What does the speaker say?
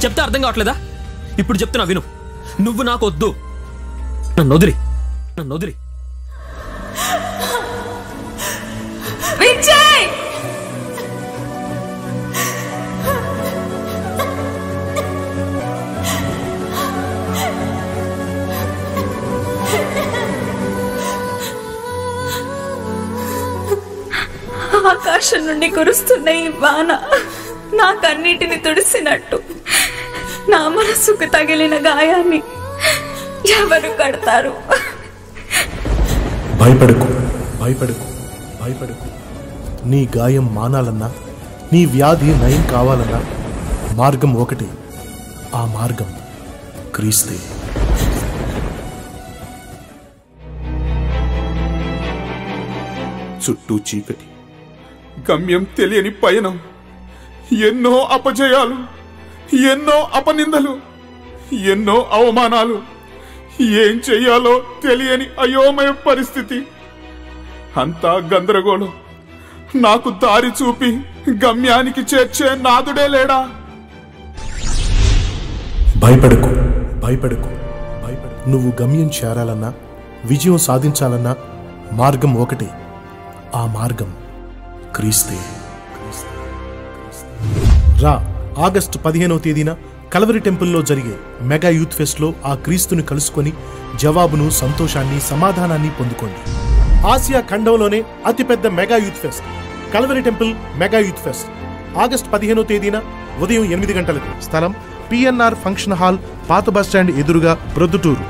చెప్తే అర్థం కావట్లేదా? ఇప్పుడు చెప్తున్నా విను. నువ్వు నాకు వద్దు. నన్ను వదిలి విజయ్ ఆకాశం నుండి కురుస్తున్న ఈ వాన నా కన్నీటిని తుడిసినట్టు నా మనసుకు తగిలిన గాయాన్ని ఎవరు కడతారు? భయపడకు, భయపడకు, భయపడకు. నీ గాయం మానాలన్నా, నీ వ్యాధి నయం కావాలన్నా మార్గం ఒకటి. ఆ మార్గం క్రీస్తే. చుట్టూ చీకటి, గమ్యం తెలియని పయనం, ఎన్నో అపజయాలు, ఎన్నో అపనిందలు, ఎన్నో అవమానాలు, ఏం చెయ్యాలో తెలియని అయోమయ పరిస్థితి. అంతా గందరగోళం. నాకు దారి చూపి గమ్యానికి చేర్చే నాదుడే లేడా? భయపడకు, భయపడకు, భయపడకు. నువ్వు గమ్యం చేరాలన్నా, విజయం సాధించాలన్నా మార్గం ఒకటి. ఆ మార్గం క్రీస్తే. రా, ఆగస్టు 15వ తేదీన కల్వరి టెంపుల్లో జరిగే మెగా యూత్ ఫెస్ట్ లో ఆ క్రీస్తుని కలుసుకొని జవాబును, సంతోషాన్ని, సమాధానాన్ని పొందుకోండి. ఆసియా ఖండంలోనే అతిపెద్ద mega youth pest Calvary temple mega youth pest August 15వ తేదీన ఉదయం 8 గంటలకు. స్థలం PNR ఫంక్షన్ హాల్, పాత బస్టాండ్ ఎదురుగా, ప్రొద్దుటూరు.